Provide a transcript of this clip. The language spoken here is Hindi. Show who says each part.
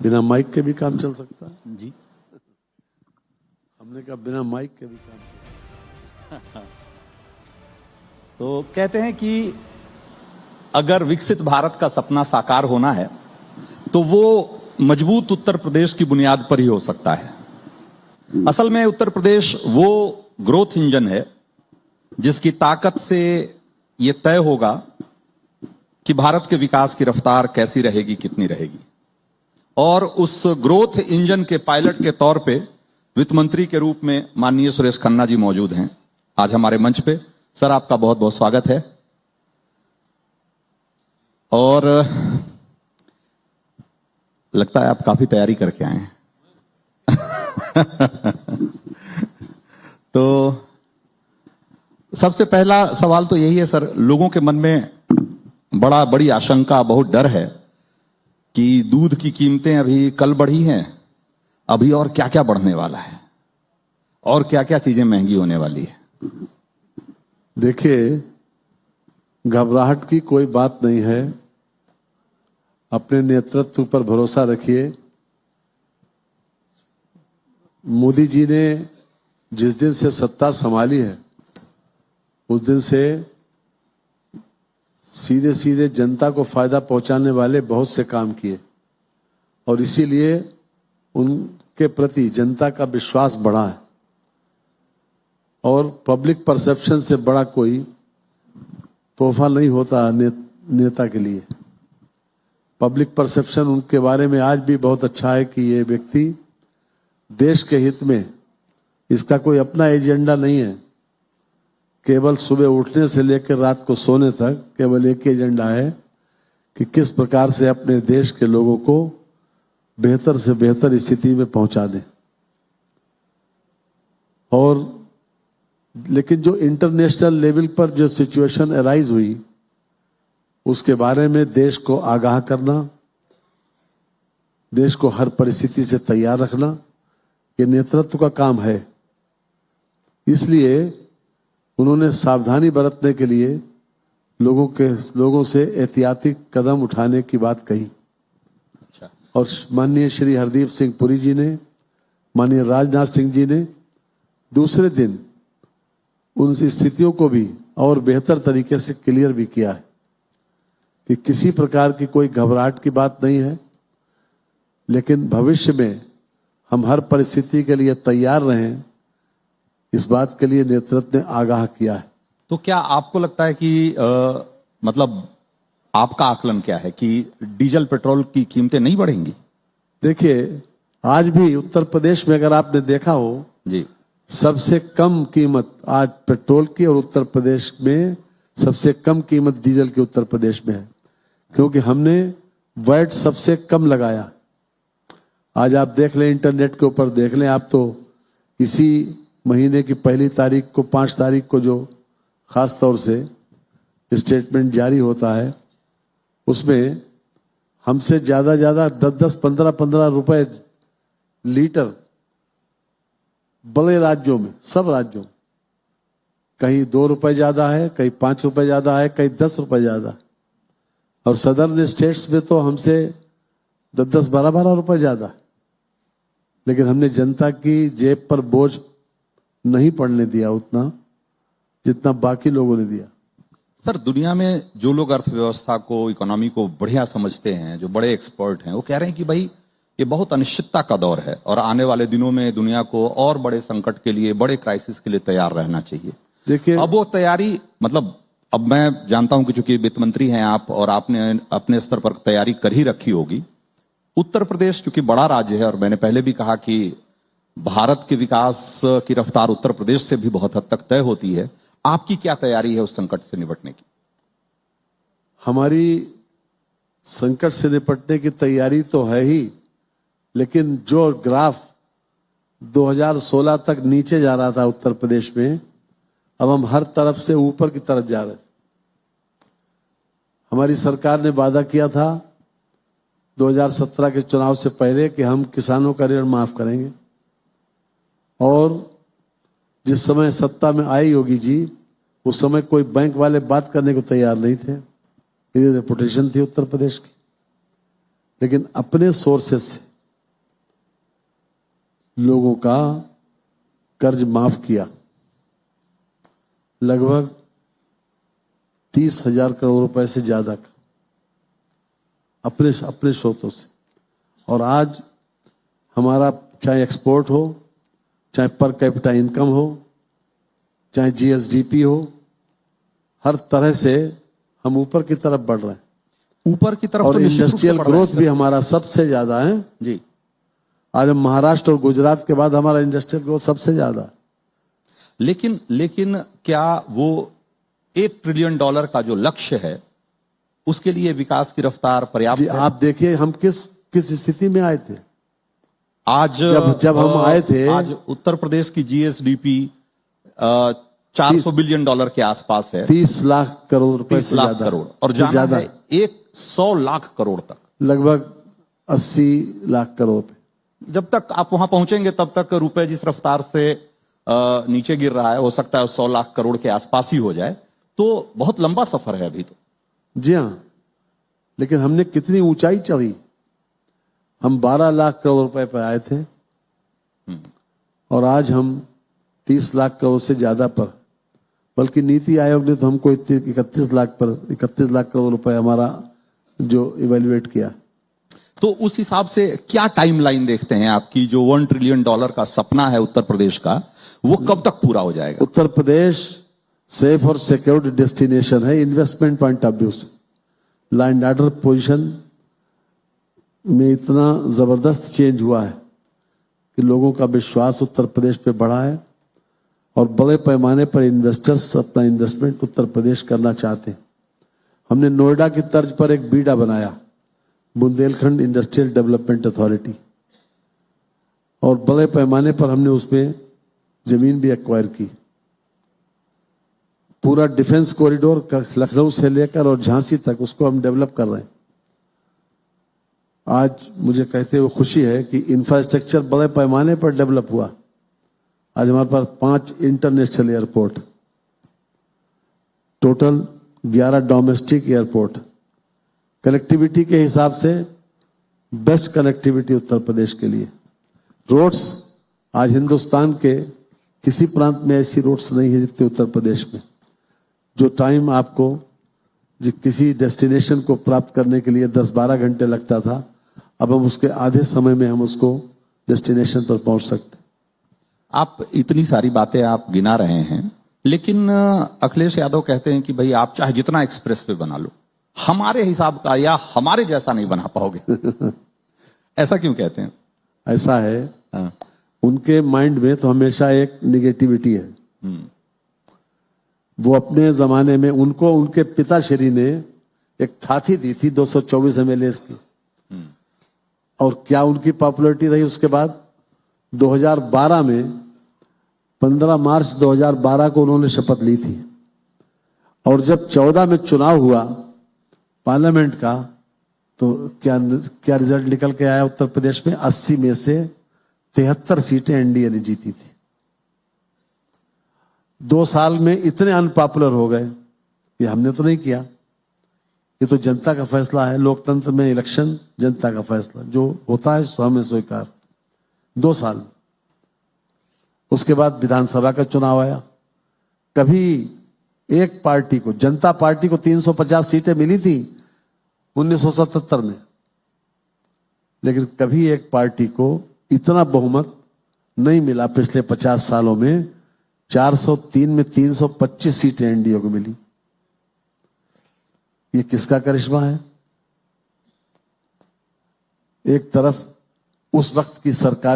Speaker 1: बिना माइक के भी काम चल सकता है
Speaker 2: जी।
Speaker 1: हमने कहा बिना माइक के भी काम चल सकता है।
Speaker 2: तो कहते हैं कि अगर विकसित भारत का सपना साकार होना है तो वो मजबूत उत्तर प्रदेश की बुनियाद पर ही हो सकता है। असल में उत्तर प्रदेश वो ग्रोथ इंजन है जिसकी ताकत से ये तय होगा कि भारत के विकास की रफ्तार कैसी रहेगी, कितनी रहेगी। और उस ग्रोथ इंजन के पायलट के तौर पे वित्त मंत्री के रूप में माननीय सुरेश खन्ना जी मौजूद हैं आज हमारे मंच पे। सर, आपका बहुत बहुत स्वागत है। और लगता है आप काफी तैयारी करके आए हैं। तो सबसे पहला सवाल तो यही है सर, लोगों के मन में बड़ी आशंका, बहुत डर है कि दूध की कीमतें अभी कल बढ़ी हैं, अभी और क्या क्या बढ़ने वाला है और क्या क्या चीजें महंगी होने वाली है।
Speaker 1: देखिए, घबराहट की कोई बात नहीं है। अपने नेतृत्व पर भरोसा रखिए। मोदी जी ने जिस दिन से सत्ता संभाली है उस दिन से सीधे सीधे जनता को फायदा पहुंचाने वाले बहुत से काम किए और इसीलिए उनके प्रति जनता का विश्वास बढ़ा है। और पब्लिक परसेप्शन से बड़ा कोई तोहफा नहीं होता नेता के लिए। पब्लिक परसेप्शन उनके बारे में आज भी बहुत अच्छा है कि ये व्यक्ति देश के हित में, इसका कोई अपना एजेंडा नहीं है। केवल सुबह उठने से लेकर रात को सोने तक केवल एक एजेंडा है कि किस प्रकार से अपने देश के लोगों को बेहतर से बेहतर स्थिति में पहुंचा दें। और लेकिन जो इंटरनेशनल लेवल पर जो सिचुएशन अराइज हुई उसके बारे में देश को आगाह करना, देश को हर परिस्थिति से तैयार रखना, ये नेतृत्व का काम है। इसलिए उन्होंने सावधानी बरतने के लिए लोगों से एहतियाती कदम उठाने की बात कही।
Speaker 2: अच्छा।
Speaker 1: और माननीय श्री हरदीप सिंह पुरी जी ने, माननीय राजनाथ सिंह जी ने दूसरे दिन उन स्थितियों को भी और बेहतर तरीके से क्लियर भी किया है कि किसी प्रकार की कोई घबराहट की बात नहीं है, लेकिन भविष्य में हम हर परिस्थिति के लिए तैयार रहें, इस बात के लिए नेतृत्व ने आगाह किया है।
Speaker 2: तो क्या आपको लगता है कि मतलब आपका आकलन क्या है कि डीजल पेट्रोल की कीमतें नहीं बढ़ेंगी?
Speaker 1: देखिए, आज भी उत्तर प्रदेश में अगर आपने देखा हो
Speaker 2: जी,
Speaker 1: सबसे कम कीमत आज पेट्रोल की और उत्तर प्रदेश में सबसे कम कीमत डीजल की उत्तर प्रदेश में है, क्योंकि हमने वैट सबसे कम लगाया। आज आप देख लें, इंटरनेट के ऊपर देख लें आप, तो इसी महीने की 5 तारीख को जो खास तौर से स्टेटमेंट जारी होता है उसमें हमसे ज्यादा 10 15 रुपए लीटर बड़े राज्यों में, सब राज्यों में कहीं 2 रुपए ज्यादा है, कहीं 5 रुपए ज्यादा है, कहीं 10 रुपए ज्यादा है। और सदर्न स्टेट्स में तो हमसे 10 12 रुपए ज्यादा है। लेकिन हमने जनता की जेब पर बोझ नहीं पड़ने दिया उतना जितना बाकी लोगों ने दिया।
Speaker 2: सर, दुनिया में जो लोग अर्थव्यवस्था को, इकोनॉमी को बढ़िया समझते हैं, जो बड़े एक्सपर्ट हैं, वो कह रहे हैं कि भाई ये बहुत अनिश्चितता का दौर है और आने वाले दिनों में दुनिया को और बड़े संकट के लिए, बड़े क्राइसिस के लिए तैयार रहना चाहिए।
Speaker 1: देखिए,
Speaker 2: अब वो तैयारी, मतलब अब मैं जानता हूं कि चूंकि वित्त मंत्री हैं आप और आपने अपने स्तर पर तैयारी कर ही रखी होगी। उत्तर प्रदेश चूंकि बड़ा राज्य है और मैंने पहले भी कहा कि भारत के विकास की रफ्तार उत्तर प्रदेश से भी बहुत हद तक तय होती है। आपकी क्या तैयारी है उस संकट से निपटने की?
Speaker 1: हमारी संकट से निपटने की तैयारी तो है ही, लेकिन जो ग्राफ 2016 तक नीचे जा रहा था उत्तर प्रदेश में, अब हम हर तरफ से ऊपर की तरफ जा रहे हैं। हमारी सरकार ने वादा किया था 2017 के चुनाव से पहले कि हम किसानों का ऋण माफ करेंगे, और जिस समय सत्ता में आई योगी जी उस समय कोई बैंक वाले बात करने को तैयार नहीं थे। ये रेपुटेशन थी उत्तर प्रदेश की। लेकिन अपने सोर्सेस से लोगों का कर्ज माफ किया, लगभग 30,000 करोड़ रुपए से ज्यादा का अपने स्रोतों से। और आज हमारा चाहे एक्सपोर्ट हो, चाहे पर कैपिटा इनकम हो, चाहे जीएसडीपी हो, हर तरह से हम ऊपर की तरफ बढ़ रहे हैं।
Speaker 2: ऊपर की तरफ
Speaker 1: और
Speaker 2: तो निश्चित रूप से
Speaker 1: इंडस्ट्रियल
Speaker 2: बढ़ रहा है
Speaker 1: ग्रोथ भी हमारा सबसे ज्यादा है
Speaker 2: जी।
Speaker 1: आज हम महाराष्ट्र और गुजरात के बाद हमारा इंडस्ट्रियल ग्रोथ सबसे ज्यादा है।
Speaker 2: लेकिन क्या वो $1 ट्रिलियन का जो लक्ष्य है उसके लिए विकास की रफ्तार पर्याप्त
Speaker 1: जी
Speaker 2: है?
Speaker 1: आप देखिए हम किस स्थिति में आए थे
Speaker 2: आज
Speaker 1: जब हम आए थे।
Speaker 2: आज उत्तर प्रदेश की जीएसडीपी $400 बिलियन के आसपास है,
Speaker 1: 30 लाख करोड़ रुपए
Speaker 2: 30
Speaker 1: से
Speaker 2: लाख
Speaker 1: ज्यादा
Speaker 2: करोड़, और जाना
Speaker 1: ज्यादा
Speaker 2: है 100 लाख करोड़ तक।
Speaker 1: लगभग 80 लाख करोड़ पे।
Speaker 2: जब तक आप वहां पहुंचेंगे तब तक रुपए जिस रफ्तार से नीचे गिर रहा है, हो सकता है 100 लाख करोड़ के आसपास ही हो जाए। तो बहुत लंबा सफर है अभी तो।
Speaker 1: जी हाँ, लेकिन हमने कितनी ऊंचाई चढ़ी। हम 12 लाख करोड़ रुपए पे आए थे और आज हम 30 लाख करोड़ से ज्यादा पर, बल्कि नीति आयोग ने तो हमको 31 लाख करोड़ रुपए हमारा जो इवेल्युएट किया।
Speaker 2: तो उस हिसाब से क्या टाइमलाइन देखते हैं आपकी? जो $1 ट्रिलियन का सपना है उत्तर प्रदेश का, वो कब तक पूरा हो जाएगा?
Speaker 1: उत्तर प्रदेश सेफ और सिक्योर्ड डेस्टिनेशन है इन्वेस्टमेंट पॉइंट ऑफ व्यू से। लैंड ऑर्डर पोजीशन में इतना जबरदस्त चेंज हुआ है कि लोगों का विश्वास उत्तर प्रदेश पे बढ़ा है और बड़े पैमाने पर इन्वेस्टर्स अपना इन्वेस्टमेंट उत्तर प्रदेश करना चाहते हैं। हमने नोएडा की तर्ज पर एक बीडा बनाया, बुंदेलखंड इंडस्ट्रियल डेवलपमेंट अथॉरिटी, और बड़े पैमाने पर हमने उसमें जमीन भी एक्वायर की। पूरा डिफेंस कॉरिडोर लखनऊ से लेकर और झांसी तक उसको हम डेवलप कर रहे हैं। आज मुझे कहते हुए खुशी है कि इंफ्रास्ट्रक्चर बड़े पैमाने पर डेवलप हुआ। आज हमारे पास 5 international airport, total 11 domestic airport. Connectivity के हिसाब से बेस्ट कनेक्टिविटी उत्तर प्रदेश के लिए। रोड्स आज हिंदुस्तान के किसी प्रांत में ऐसी रोड्स नहीं है जितने उत्तर प्रदेश में। जो टाइम आपको किसी डेस्टिनेशन को प्राप्त करने के लिए 10-12 घंटे लगता था, अब हम उसके आधे समय में हम उसको डेस्टिनेशन पर पहुंच सकते।
Speaker 2: आप इतनी सारी बातें आप गिना रहे हैं, लेकिन अखिलेश यादव कहते हैं कि भाई आप चाहे जितना एक्सप्रेस वे बना लो, हमारे हिसाब का या हमारे जैसा नहीं बना पाओगे। ऐसा क्यों कहते हैं?
Speaker 1: ऐसा है, उनके माइंड में तो हमेशा एक निगेटिविटी है। वो अपने जमाने में उनको उनके पिताश्री ने एक थाती दी थी 224 MLA की, और क्या उनकी पॉपुलैरिटी रही उसके बाद। 2012 में 15 मार्च 2012 को उन्होंने शपथ ली थी, और जब 14 में चुनाव हुआ पार्लियामेंट का, तो क्या रिजल्ट निकल के आया उत्तर प्रदेश में? 80 में से 73 सीटें एनडीए ने जीती थी। 2 साल में इतने अनपॉपुलर हो गए। ये हमने तो नहीं किया, ये तो जनता का फैसला है। लोकतंत्र में इलेक्शन जनता का फैसला, जो होता है सो हमें स्वीकार। 2 साल, उसके बाद विधानसभा का चुनाव आया। कभी एक पार्टी को, जनता पार्टी को 350 सीटें मिली थी 1977 में, लेकिन कभी एक पार्टी को इतना बहुमत नहीं मिला पिछले 50 सालों में। 403 में 325 सीटें एनडीए को मिली। ये किसका करिश्मा है? एक तरफ उस वक्त की सरकार